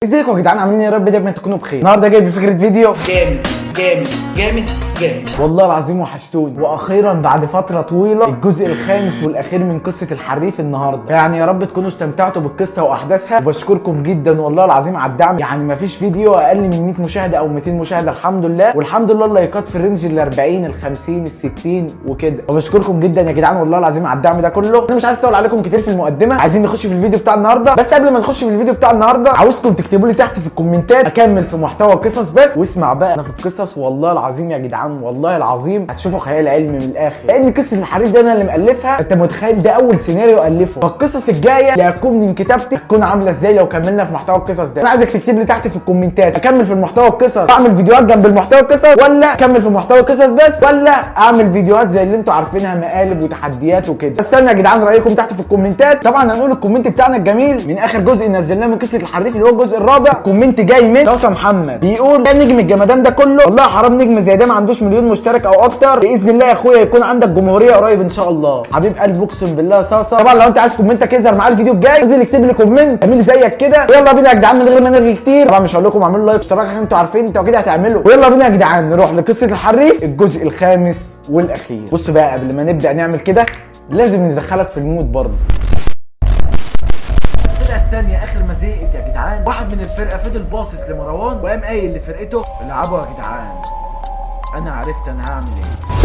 ازيكم يا جدعان؟ عاملين ايه؟ يا رب دايما تكونوا بخير. النهارده جايب فكره فيديو جامد جامد جامد جامد والله العظيم، وحشتوني. واخيرا بعد فتره طويله الجزء الخامس والاخير من قصه الحريف النهارده. يعني يا رب تكونوا استمتعتوا بالقصه واحداثها، وبشكركم جدا والله العظيم على الدعم. يعني مفيش فيديو اقل من 100 مشاهده او 200 مشاهده الحمد لله، والحمد لله اللايكات في الرينج ال 40 ال 50 ال 60 وكده. وبشكركم جدا يا جدعان والله العظيم على الدعم ده كله. انا مش عايز اطول عليكم كتير في المقدمه، عايزين نخش في الفيديو بتاع النهارده. بس قبل ما نخش في الفيديو بتاع النهارده عاوزكم تكتبوا لي تحت في الكومنتات اكمل في محتوى القصص بس. واسمع بقى، انا في القصص والله العظيم يا جدعان والله العظيم هتشوفوا خيال علمي من الاخر، لان قصه الحريف دي انا اللي مالفها. انت متخيل ده اول سيناريو الفه؟ فالقصص الجايه اللي هتكون من كتابتي هتكون عامله ازاي لو كملنا في محتوى القصص ده؟ انا عايزك تكتب لي تحت في الكومنتات اكمل في المحتوى القصص اعمل فيديوهات جنب المحتوى القصص، ولا اكمل في محتوى القصص بس، ولا اعمل فيديوهات زي اللي انتوا عارفينها مقالب وتحديات وكده. استنى يا جدعان رايكم تحت في الكومنتات. طبعا هنقول الكومنت بتاعنا الجميل من اخر جزء نزلناه من قصه الحريف اللي هو الجزء الرابع. كومنت جاي من طاسه محمد بيقول: يا نجم الجمدان ده كله، والله حرام نجم زي ده ما عندوش مليون مشترك او اكتر. باذن الله يا اخويا يكون عندك جمهوريه قريب ان شاء الله. حبيب قلبي اقسم بالله صاصه. طبعا لو انت عايز كومنتك يظهر معايا الفيديو الجاي انزل اكتب لي كومنت جميل زيك كده. ويلا بينا يا جدعان من غير ما نرغي كتير. طبعا مش هقول لكم اعملوا لايك واشتراك عشان انتوا عارفين انتوا اكيد هتعملوا. ويلا بينا يا جدعان نروح لقصه الحريف الجزء الخامس والاخير. بصوا بقى قبل ما نبدا نعمل كده لازم ندخلك في المود برضه. الفرقه الثانيه اخر ما زهقت يا جدعان، واحد من الفرقه فضل باصص لمروان وقام قايل لفرقته: العبوا يا جدعان، انا عرفت انا هعمل ايه.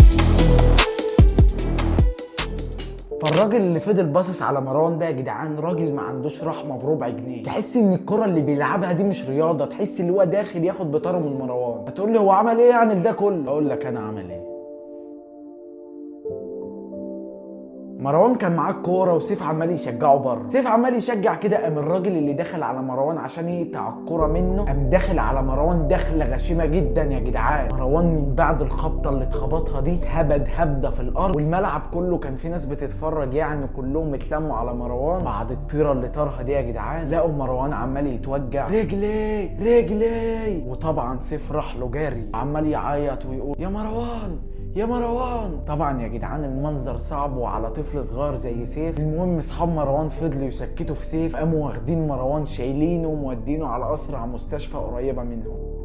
فالراجل اللي فضل باصص على مروان ده يا جدعان راجل ما عندوش رحمه بربع جنيه. تحس ان الكره اللي بيلعبها دي مش رياضه، تحس اللي هو داخل ياخد بطاره من مروان. هتقول لي هو عمل ايه يعني ده كله؟ اقول لك انا عمل ايه. مروان كان معاه الكوره وسيف عمال يشجعه بره. سيف عمال يشجع كده، قام الراجل اللي دخل على مروان عشان يقطع الكوره منه قام داخل على مروان دخله غشيمه جدا يا جدعان. مروان من بعد الخبطه اللي اتخبطها دي اتهبد هبده في الارض، والملعب كله كان في ناس بتتفرج، يعني كلهم اتلموا على مروان. بعد الطيره اللي طارها دي يا جدعان لقوا مروان عمال يتوجع: رجلي رجلي. وطبعا سيف راح له جاري عمال يعيط ويقول: يا مروان يا مروان. طبعا يا جدعان المنظر صعب وعلى طفل صغير زي سيف. المهم اصحاب مروان فضلوا يسكتوا في سيف، قاموا واخدين مروان شايلينه ومودينه على اسرع مستشفى قريبه منهم.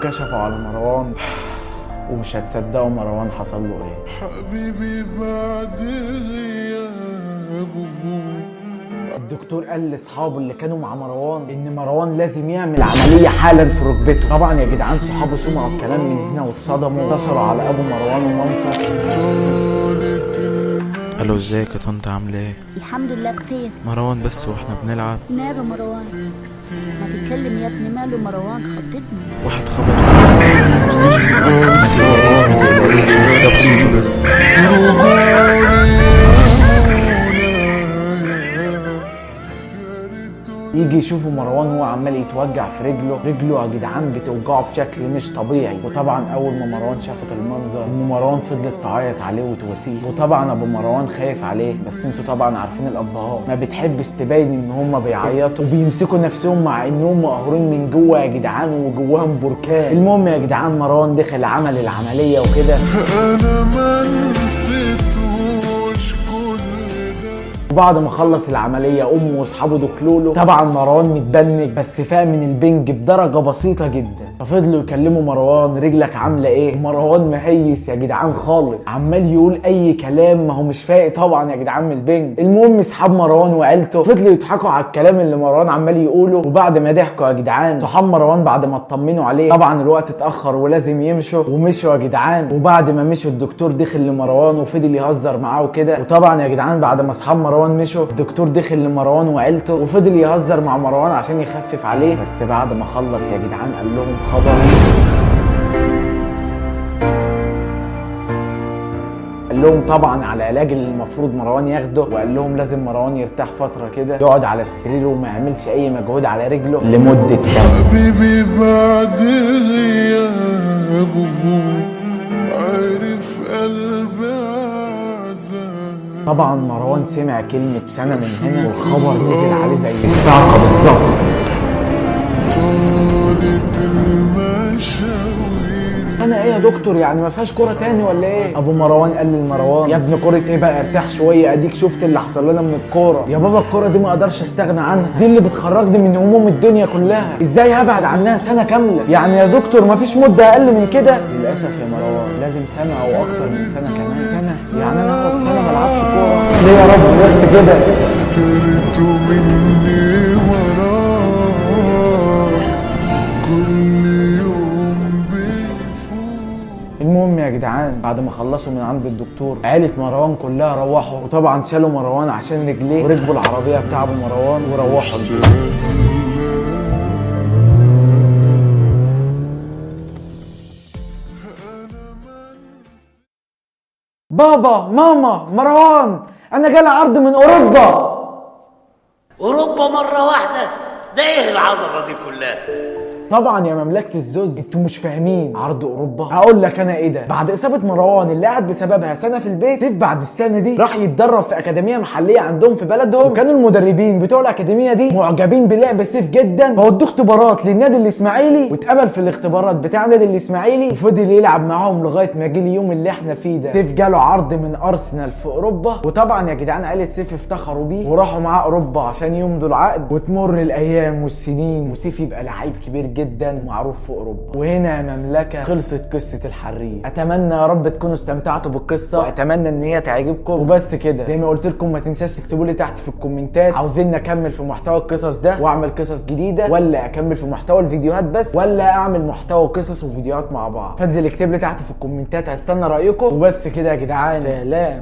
كشفوا على مروان ومش هتصدقوا مروان حصل له ايه. حبيبي بعد غيابه الدكتور قال لاصحابه اللي كانوا مع مروان ان مروان لازم يعمل عمليه حالا في ركبته. طبعا يا جدعان صحابه سمعوا الكلام من هنا واتصدموا، اتصلوا على ابو مروان ومامته. الو ازيك يا طنط عامله ايه؟ الحمد لله بخير. مروان بس واحنا بنلعب. ماله مروان؟ ما تتكلم يا ابني، ماله مروان؟ خضتني. واحد خبط في المستشفى. ما تقلقيش حاجه بسيطه بس. يجي يشوفوا مروان وهو عمال يتوجع في رجله يا جدعان بتوجعه بشكل مش طبيعي. وطبعا اول ما مروان شافت المنظر ام مروان فضلت تعيط عليه وتواسيه. وطبعا ابو مروان خايف عليه، بس انتوا طبعا عارفين الابهات ما بتحبش تبين ان هم بيعيطوا وبيمسكوا نفسهم مع انهم مقهورين من جوه يا جدعان وجواهم بركان. المهم يا جدعان مروان دخل عمل العمليه وكده. انا ما نسيتوش وبعد ما خلص العمليه امه واصحابه دخلوا له. طبعا مروان متبنج بس فاق من البنج بدرجه بسيطه جدا. ففضلوا يكلموا مروان: رجلك عامله ايه؟ مروان مهيس يا جدعان خالص، عمال يقول اي كلام، ما هو مش فايق طبعا يا جدعان من البنج. المهم اصحاب مروان وعيلته فضلوا يضحكوا على الكلام اللي مروان عمال يقوله. وبعد ما ضحكوا يا جدعان صحاب مروان بعد ما اطمنوا عليه، طبعا الوقت اتاخر ولازم يمشوا، ومشوا يا جدعان. وبعد ما مشوا الدكتور دخل لمروان وفضل يهزر معاه وكده. وطبعا يا جدعان بعد ما اصحاب مروان مشوا الدكتور دخل لمروان وعيلته وفضل يهزر مع مروان عشان يخفف عليه. بس بعد ما خلص يا جدعان قال لهم خبر. قال لهم طبعا على العلاج اللي المفروض مروان ياخده، وقال لهم لازم مروان يرتاح فتره كده، يقعد على السرير وما يعملش اي مجهود على رجله لمده سنه. حبيبي بعد غيابه عارف قلبي عذاب. طبعا مروان سمع كلمة سنة من هنا والخبر نزل عليه زي الصعقة بالظبط. طالت المشاوير. انا ايه يا دكتور يعني ما فيهاش كوره تاني ولا ايه؟ ابو مروان قال لمروان يا ابني كوره ايه بقى، ارتاح شويه، اديك شفت اللي حصل لنا من الكوره. يا بابا الكوره دي ما اقدرش استغنى عنها، دي اللي بتخرجني من هموم الدنيا كلها، ازاي هبعد عنها سنه كامله؟ يعني يا دكتور ما فيش مده اقل من كده؟ للاسف يا مروان لازم سنه او اكتر من سنه كمان. سنه يعني انا اقعد سنه ما العبش كوره ليه يا رب بس كده؟ كرهته مني وراح كل يوم بيفوت. المهم يا جدعان بعد ما خلصوا من عند الدكتور عيلة مروان كلها روحوا، وطبعا شالوا مروان عشان رجليه وركبوا العربية بتاع ابو مروان وروحوا البيت. بابا ماما مروان انا جالي عرض من اوروبا. اوروبا مره واحده؟ ده ايه العظمه دي كلها؟ طبعا يا مملكة الزوز انتوا مش فاهمين عرض اوروبا. هقول لك انا ايه ده. بعد اصابة مروان اللي قعد بسببها سنة في البيت، سيف بعد السنة دي راح يتدرب في اكاديمية محلية عندهم في بلدهم، وكانوا المدربين بتوع الاكاديمية دي معجبين بلعب سيف جدا، فودوه اختبارات للنادي الاسماعيلي واتقبل في الاختبارات بتاع النادي الاسماعيلي وفضل يلعب معاهم لغاية ما جه اليوم اللي احنا فيه ده. سيف جاله عرض من ارسنال في اوروبا، وطبعا يا جدعان عيلة سيف افتخروا بيه وراحوا معاه اوروبا عشان يمضوا العقد، وتمر الايام والسنين وسيف يبقى لعيب كبير جدا معروف في اوروبا. وهنا يا مملكه خلصت قصه الحريف. اتمنى يا رب تكونوا استمتعتوا بالقصه، واتمنى ان هي تعجبكم. وبس كده زي ما قلت لكم، ما تنساش تكتبوا لي تحت في الكومنتات عاوزين اكمل في محتوى القصص ده واعمل قصص جديده، ولا اكمل في محتوى الفيديوهات بس، ولا اعمل محتوى قصص وفيديوهات مع بعض. فانزل اكتب لي تحت في الكومنتات، هستنى رايكم. وبس كده يا جدعان، سلام.